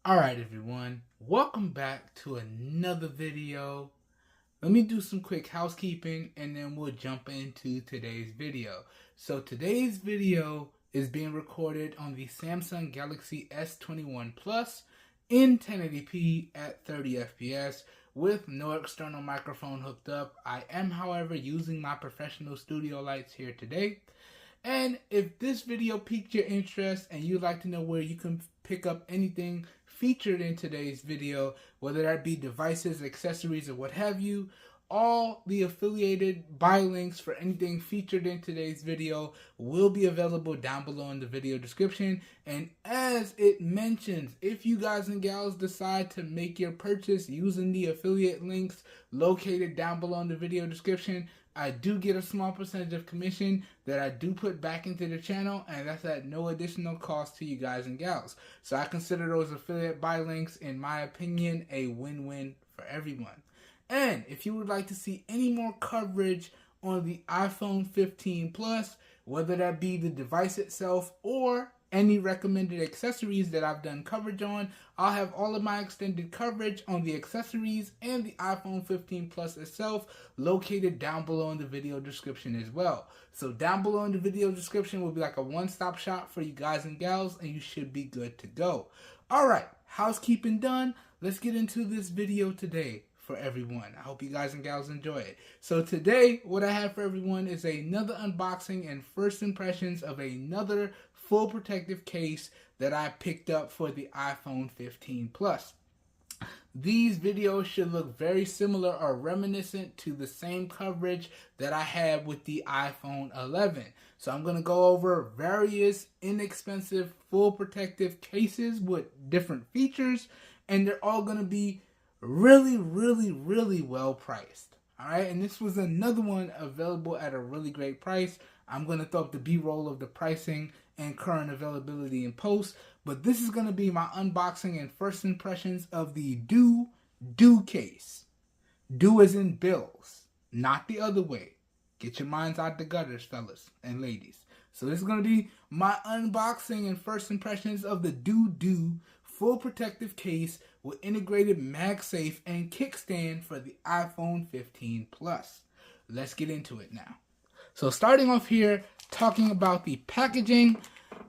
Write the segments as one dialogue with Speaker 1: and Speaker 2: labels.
Speaker 1: Alright everyone, welcome back to another video. Let me do some quick housekeeping and then we'll jump into today's video. So today's video is being recorded on the Samsung Galaxy S21 Plus in 1080p at 30 FPS with no external microphone hooked up. I am, however, using my professional studio lights here today. And if this video piqued your interest and you'd like to know where you can pick up anything featured in today's video, whether that be devices, accessories, or what have you, all the affiliated buy links for anything featured in today's video will be available down below in the video description. And as it mentions, if you guys and gals decide to make your purchase using the affiliate links located down below in the video description, I do get a small percentage of commission that I do put back into the channel, and that's at no additional cost to you guys and gals. So I consider those affiliate buy links, in my opinion, a win-win for everyone. And if you would like to see any more coverage on the iPhone 15 Plus, whether that be the device itself or any recommended accessories that I've done coverage on, I'll have all of my extended coverage on the accessories and the iPhone 15 Plus itself located down below in the video description as well. So down below in the video description will be like a one-stop shop for you guys and gals, and you should be good to go. Alright, housekeeping done. Let's get into this video today for everyone. I hope you guys and gals enjoy it. So today, what I have for everyone is another unboxing and first impressions of another full protective case that I picked up for the iPhone 15 Plus. These videos should look very similar or reminiscent to the same coverage that I had with the iPhone 11. So I'm going to go over various inexpensive full protective cases with different features, and they're all going to be really well priced. Alright, and this was another one available at a really great price. I'm going to throw up the B-roll of the pricing and current availability in post, but this is going to be my unboxing and first impressions of the DUEDUE case. DUE as in bills, not the other way. Get your minds out the gutters, fellas and ladies. So this is going to be my unboxing and first impressions of the DUEDUE full protective case with integrated MagSafe and kickstand for the iPhone 15 Plus. Let's get into it now. So starting off here, talking about the packaging,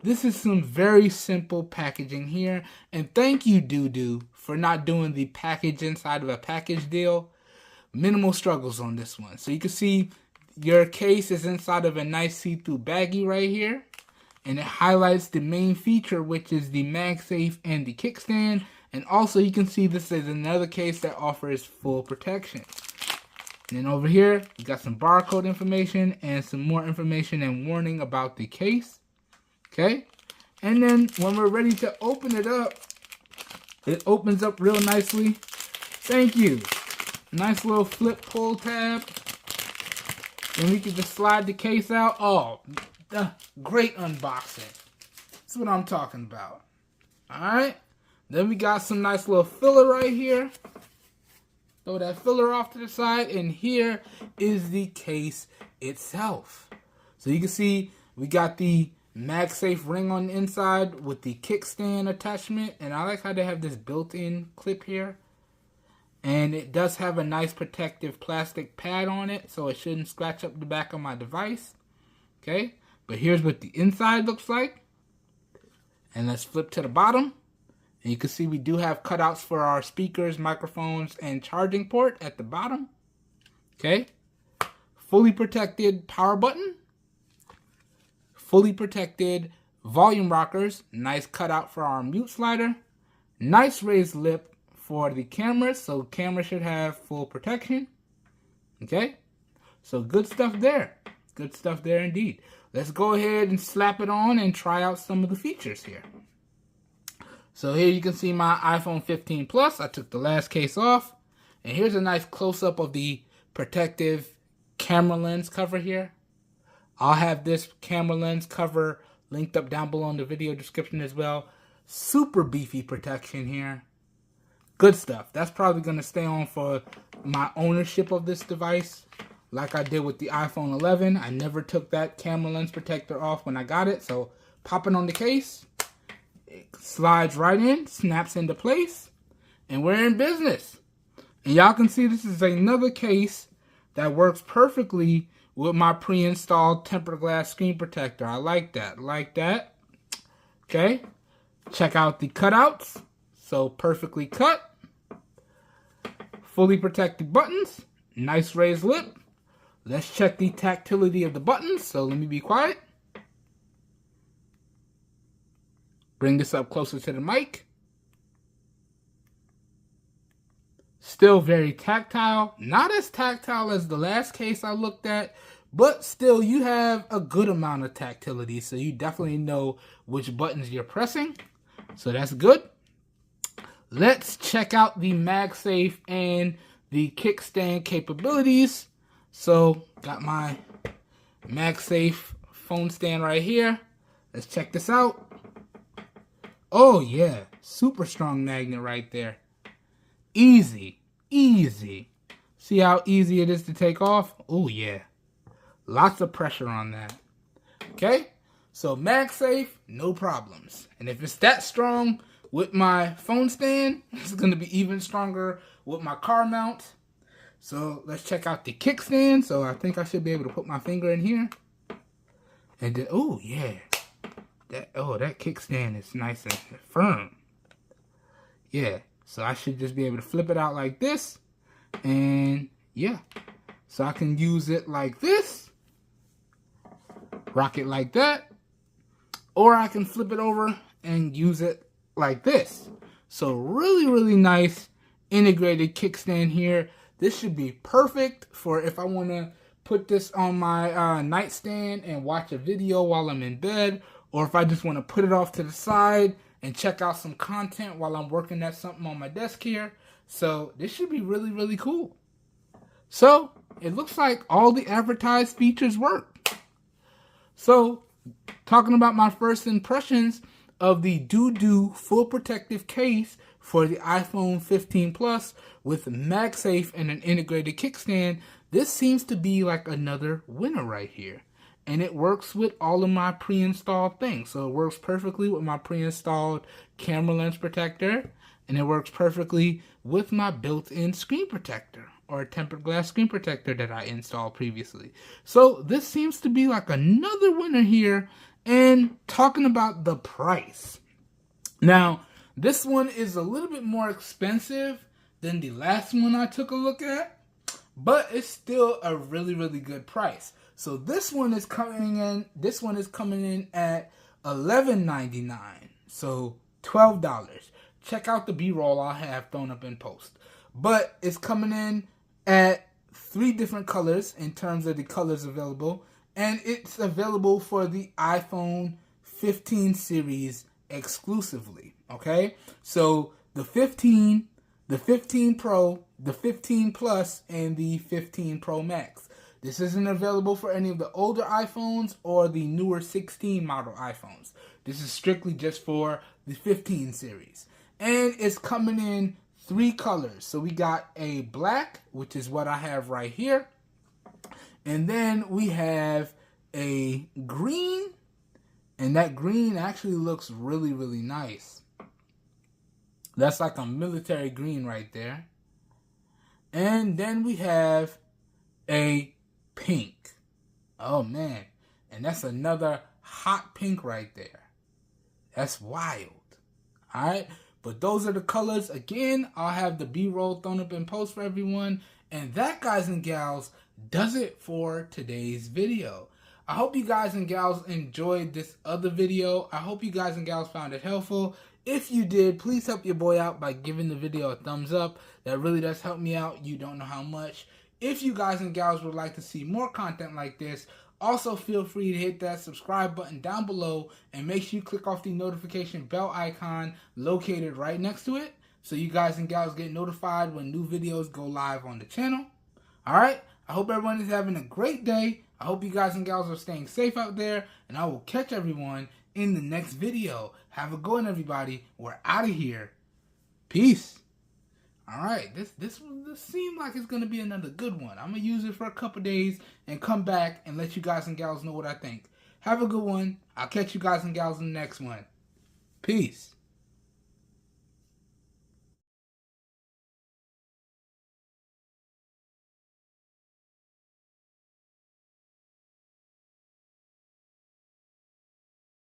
Speaker 1: this is some very simple packaging here. And thank you, DUEDUE, for not doing the package inside of a package deal. Minimal struggles on this one. So you can see your case is inside of a nice see-through baggie right here. And it highlights the main feature, which is the MagSafe and the kickstand. And also you can see this is another case that offers full protection. And then over here, you got some barcode information and some more information and warning about the case. Okay? And then when we're ready to open it up, it opens up real nicely. Thank you. Nice little flip pull tab. And we can just slide the case out. Oh, great unboxing. That's what I'm talking about. Alright? Then we got some nice little filler right here. Throw that filler off to the side, and here is the case itself. So you can see we got the MagSafe ring on the inside with the kickstand attachment, and I like how they have this built-in clip here. And it does have a nice protective plastic pad on it, so it shouldn't scratch up the back of my device. Okay, but here's what the inside looks like. And let's flip to the bottom. And you can see we do have cutouts for our speakers, microphones, and charging port at the bottom. Okay. Fully protected power button. Fully protected volume rockers. Nice cutout for our mute slider. Nice raised lip for the camera. So camera should have full protection. Okay. So good stuff there. Good stuff there indeed. Let's go ahead and slap it on and try out some of the features here. So here you can see my iPhone 15 Plus. I took the last case off. And here's a nice close-up of the protective camera lens cover here. I'll have this camera lens cover linked up down below in the video description as well. Super beefy protection here. Good stuff. That's probably going to stay on for my ownership of this device. Like I did with the iPhone 11. I never took that camera lens protector off when I got it. So pop it on the case. It slides right in, snaps into place, and we're in business. And y'all can see this is another case that works perfectly with my pre-installed tempered glass screen protector. I like that. Like that. Okay. Check out the cutouts. So perfectly cut. Fully protected buttons. Nice raised lip. Let's check the tactility of the buttons. So let me be quiet. Bring this up closer to the mic. Still very tactile. Not as tactile as the last case I looked at, but still you have a good amount of tactility, so you definitely know which buttons you're pressing. So that's good. Let's check out the MagSafe and the kickstand capabilities. So got my MagSafe phone stand right here. Let's check this out. Oh yeah, super strong magnet right there. Easy, easy. See how easy it is to take off? Oh yeah, lots of pressure on that. Okay, so MagSafe, no problems. And if it's that strong with my phone stand, it's gonna be even stronger with my car mount. So let's check out the kickstand. So I think I should be able to put my finger in here. And then, oh yeah, that kickstand is nice and firm. Yeah. So I should just be able to flip it out like this. And yeah. So I can use it like this. Rock it like that. Or I can flip it over and use it like this. So really, really nice integrated kickstand here. This should be perfect for if I want to put this on my nightstand and watch a video while I'm in bed. Or if I just want to put it off to the side and check out some content while I'm working at something on my desk here. So this should be really, really cool. So it looks like all the advertised features work. So talking about my first impressions of the DUEDUE full protective case for the iPhone 15 Plus with MagSafe and an integrated kickstand, this seems to be like another winner right here. And it works with all of my pre-installed things. So it works perfectly with my pre-installed camera lens protector. And it works perfectly with my built-in screen protector or tempered glass screen protector that I installed previously. So this seems to be like another winner here. And talking about the price. Now, this one is a little bit more expensive than the last one I took a look at. But it's still a really, really good price. So this one is coming in. This one is coming in at $11.99. So $12. Check out the B-roll I'll have thrown up in post. But it's coming in at 3 different colors in terms of the colors available, and it's available for the iPhone 15 series exclusively. Okay, so the 15, the 15 Pro, the 15 Plus, and the 15 Pro Max. This isn't available for any of the older iPhones or the newer 16 model iPhones. This is strictly just for the 15 series. And it's coming in 3 colors. So we got a black, which is what I have right here. And then we have a green. And that green actually looks really, really nice. That's like a military green right there. And then we have a pink. Oh man. And that's another hot pink right there. That's wild. Alright. But those are the colors. Again, I'll have the B-roll thrown up in post for everyone. And that, guys and gals, does it for today's video. I hope you guys and gals enjoyed this other video. I hope you guys and gals found it helpful. If you did, please help your boy out by giving the video a thumbs up. That really does help me out. You don't know how much. If you guys and gals would like to see more content like this, also feel free to hit that subscribe button down below and make sure you click off the notification bell icon located right next to it so you guys and gals get notified when new videos go live on the channel. Alright, I hope everyone is having a great day. I hope you guys and gals are staying safe out there, and I will catch everyone in the next video. Have a good one, everybody. We're out of here. Peace. Alright, this seemed like it's going to be another good one. I'm going to use it for a couple days and come back and let you guys and gals know what I think. Have a good one. I'll catch you guys and gals in the next one. Peace.